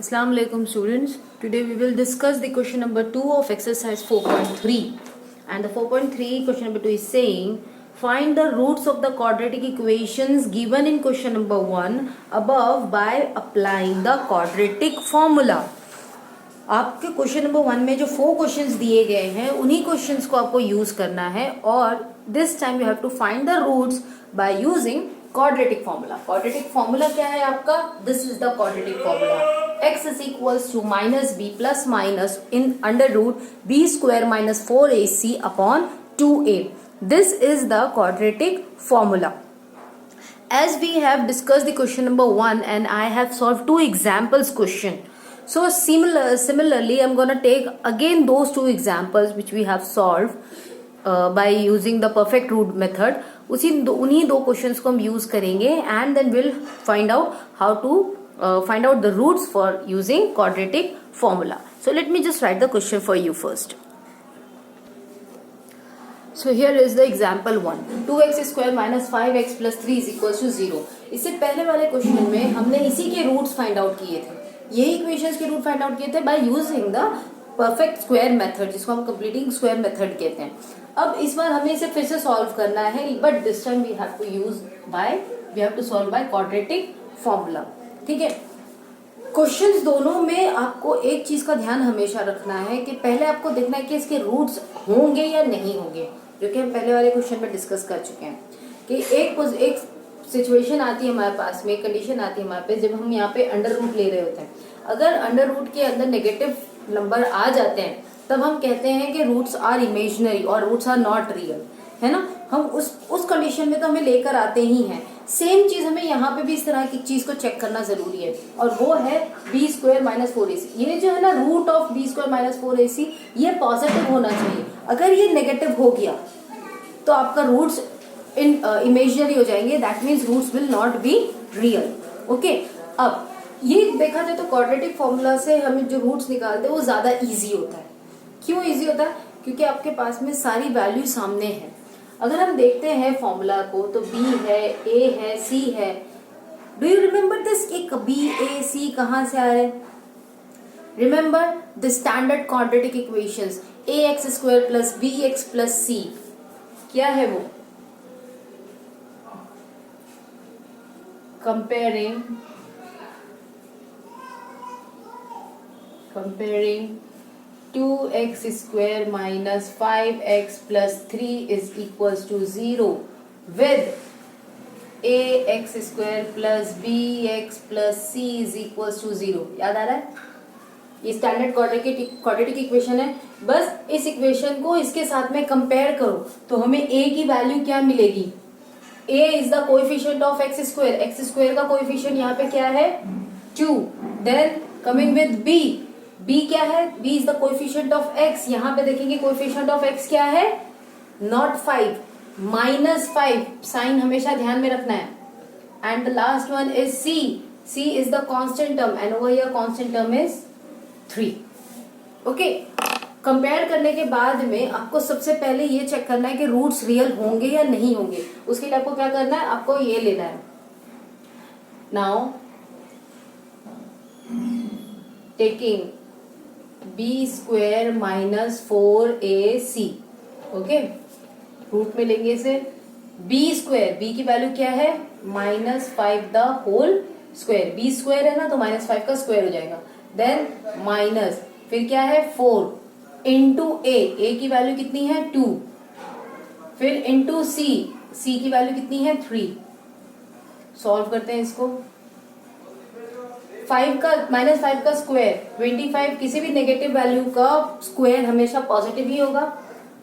Assalamu alaikum students. Today we will discuss the question number 2 of exercise 4.3, and the 4.3 question number 2 is saying find the roots of the quadratic equations given in question number 1 above by applying the quadratic formula. आपके question number 1 में जो 4 questions दिए गए हैं उन्हीं questions को आपको use करना है और this time you have to find the roots by using quadratic formula. Quadratic formula क्या है आपका? This is the quadratic formula. x is equals to minus b plus minus in under root b square minus 4ac upon 2a. This is the quadratic formula. As we have discussed the question number 1 and I have solved 2 examples question. So similarly I'm going to take again those 2 examples which we have solved by using the perfect root method. उन्हीं 2 questions को हम use करेंगे and then we'll find out how to find out the roots for using quadratic formula. So let me just write the question for you first. So here is the example 1. 2x square minus 5x plus 3 is equals to 0. इससे पहले वाले question में हमने इसी के roots find out किए थे. यही इक्वेशंस के रूट फाइंड आउट किए थे by using the perfect square method, जिसको हम कंप्लीटिंग स्क्वायर मेथड कहते हैं. अब इस बार हमें इसे फिर से सॉल्व करना है, but this time we have to solve by quadratic formula. ठीक है. क्वेश्चंस दोनों में आपको एक चीज का ध्यान हमेशा रखना है कि पहले आपको देखना है कि इसके रूट्स होंगे या नहीं होंगे, जो कि हम पहले वाले क्वेश्चन में डिस्कस कर चुके हैं. कि एक सिचुएशन आती है हमारे पास में, कंडीशन आती है हमारे पास जब हम यहाँ पे अंडर रूट ले रहे होते हैं. अगर अंडर रूट के अंदर नेगेटिव नंबर आ जाते हैं तब हम कहते हैं कि रूट्स आर इमेजिनरी और रूट्स आर नॉट रियल, है ना. हम उस कंडीशन में तो हमें लेकर आते ही हैं. सेम चीज हमें यहाँ पे भी इस तरह की चीज को चेक करना जरूरी है, और वो है बी स्क्वायर माइनस 4ac. ये जो है ना root of b square minus 4ac, ये पॉजिटिव होना चाहिए. अगर ये नेगेटिव हो गया तो आपका रूट्स इमेजिनरी हो जाएंगे. That means roots will not be real. Okay. अब ये देखा जाए तो क्वाड्रेटिक फॉर्मूला से हम जो रूट्स निकालते हैं वो ज्यादा इजी होता है. क्यों इजी होता है? क्योंकि आपके पास में सारी वैल्यू सामने है. अगर हम देखते हैं फॉर्मूला को तो b है, a है, c है. डू यू रिमेम्बर दिस कि b, a, c कहाँ से आ रहे? Remember the standard quadratic equations ax square plus bx plus c. क्या है वो? Comparing 2x square minus 5x plus 3 is equals to 0 with ax square plus bx plus c is equals to 0. याद आ रहा है? ये स्टैंडर्ड क्वाड्रेटिक इक्वेशन है. बस इस इक्वेशन को इसके साथ में कंपेयर करो तो हमें a की वैल्यू क्या मिलेगी? a is the coefficient of x square. x square का कोएफिशिएंट यहाँ पे क्या है? 2. Then coming with b. b क्या है? b is the coefficient of x. यहाँ पे देखेंगे कोएफिशिएंट ऑफ x क्या है? नॉट 5, -5. साइन हमेशा ध्यान में रखना है. And the last one is c. c is the constant term and over here constant term is 3. Okay. Compare करने के बाद में आपको सबसे पहले ये चेक करना है कि रूट्स रियल होंगे या नहीं होंगे. उसके लिए आपको क्या करना है? आपको ये लेना है. Now taking b square minus 4ac. Okay. Root में लेंगे इसे. b स्क्वायर, b की वैल्यू क्या है? -5 the whole square. b square है ना तो -5 का स्क्वायर हो जाएगा. देन माइनस, फिर क्या है? 4 इंटू a की वैल्यू कितनी है? 2. फिर इंटू c की वैल्यू कितनी है? 3. सॉल्व करते हैं इसको. 5 का -5 का स्क्वायर 25. किसी भी नेगेटिव वैल्यू का स्क्वायर हमेशा पॉजिटिव ही होगा.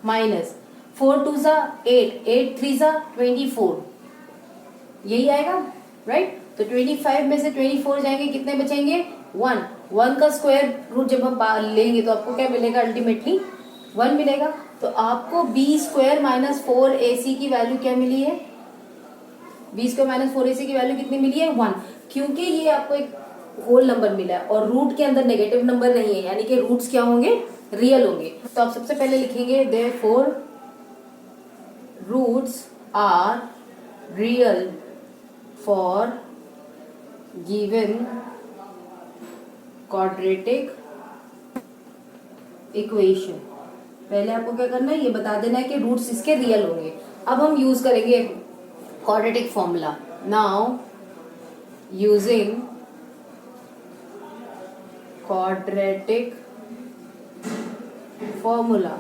माइनस 4 2 सा 8, 8 3 सा 24. यही आएगा, राइट. तो 25 में से 24 जाएंगे, कितने बचेंगे? 1 का स्क्वायर रूट जब हम लेंगे तो आपको क्या मिलेगा? अल्टीमेटली 1 मिलेगा. तो आपको b स्क्वायर माइनस 4ac की वैल्यू क्या मिली है? b स्क्वायर माइनस 4ac की वैल्यू कितनी मिली है? 1. क्योंकि ये आपको एक होल नंबर मिला है और रूट के अंदर नेगेटिव नंबर नहीं है, यानी कि रूट्स क्या होंगे? रियल होंगे. तो आप सबसे पहले लिखेंगे therefore roots are real for given quadratic equation. पहले आपको क्या करना है, ये बता देना है कि रूट्स इसके रियल होंगे। अब हम यूज करेंगे quadratic formula. Now using quadratic formula,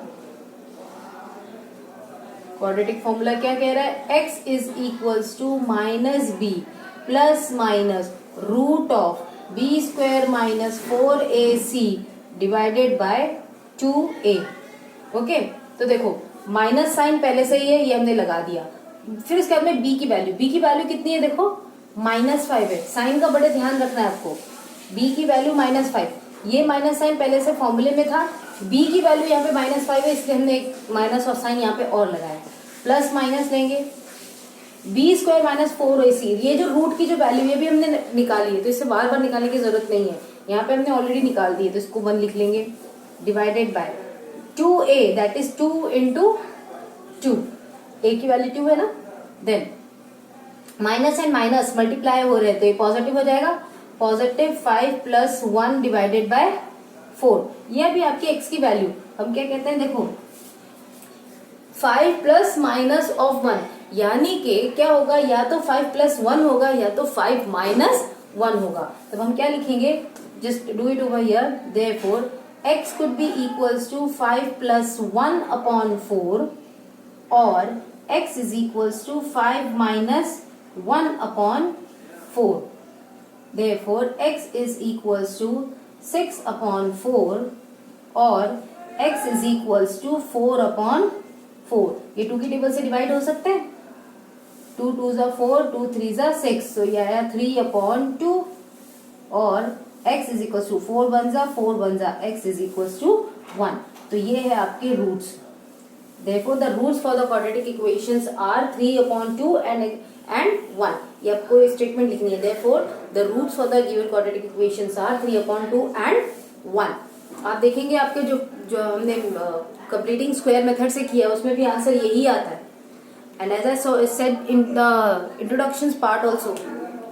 quadratic formula क्या कह रहा है, x is equals to minus b plus minus root of b square minus 4ac divided by 2a। Okay, तो देखो माइनस साइन पहले से ही है, ये हमने लगा दिया। फिर इसके बाद में b की वैल्यू कितनी है, देखो -5 है। साइन का बड़े ध्यान रखना है आपको। b की वैल्यू -5, ये माइनस साइन पहले से फॉर्मूले में था। b की वैल्यू यहाँ पे -5 है, इसलिए हमने एक माइनस और साइन यहाँ पे और लगाया। प्लस माइनस लेंगे, बी स्क्वायर माइनस 4ac, ये जो रूट की जो वैल्यू है भी हमने निकाली है, तो इससे बार बार निकालने की जरूरत नहीं है, यहाँ पे हमने ऑलरेडी निकाल दी है, तो इसको 1 लिख लेंगे। Divided by 2a, that is 2 into 2, a की वैल्यू 2 है ना। Then minus and minus multiply हो रहे हैं, तो ये पॉजिटिव हो जाएगा। पॉजिटिव 5 प्लस 1 डिवाइडेड बाय 4, ये भी आपकी x की वैल्यू। हम क्या कहते हैं, देखो 5 प्लस माइनस ऑफ 1, यानी कि क्या होगा, या तो 5 प्लस 1 होगा या तो 5 माइनस 1 होगा। तब हम क्या लिखेंगे, just do it over here. Therefore x could be equals to 5 plus 1 upon 4 or x is equals to 5 minus 1 upon 4. Therefore x is equals to 6 upon 4 or x is equals to 4 upon 4. ये 2 की table से divide हो सकते हैं। 2 2s are 4, 2 3s are 6, तो ये आया 3 upon 2 और x is equals to 4 1s are 4 1s are x is equals to 1। तो ये है आपके roots. Therefore the roots for the quadratic equations are 3 upon 2 and 1। ये आपको स्टेटमेंट लिखनी है। Therefore the roots for the given quadratic equations are 3 upon 2 and 1। आप देखेंगे आपके जो हमने कंप्लीटिंग स्क्वायर मेथड से किया उसमें भी आंसर यही आता है। And as I said in the introduction part also,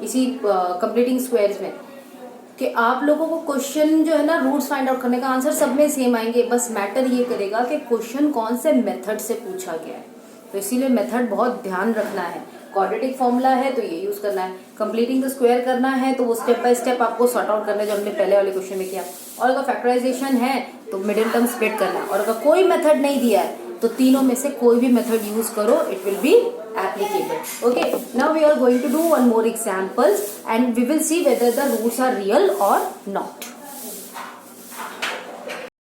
इसी कंप्लीटिंग स्क्वायर्स में, कि आप लोगों को क्वेश्चन जो है ना रूट्स फाइंड आउट करने का आंसर सब में सेम आएंगे, बस मैटर ये करेगा कि क्वेश्चन कौन से मेथड से पूछा गया है। तो इसीलिए मेथड बहुत ध्यान रखना है। क्वाड्रेटिक फॉर्मूला है तो ये यूज करना है, कंप्लीटिंग द स्क्वायर करना है तो वो स्टेप बाय स्टेप आपको सॉर्ट आउट करना है, जो हमने पहले वाले क्वेश्चन में किया। और अगर फैक्टराइजेशन है तो मिडिल टर्म स्प्लिट करना है। और अगर कोई मेथड नहीं दिया है तो तीनों में से कोई भी मेथड यूज करो, it will be applicable. Okay, now we are going to do one more examples and we will see whether the roots are real or not.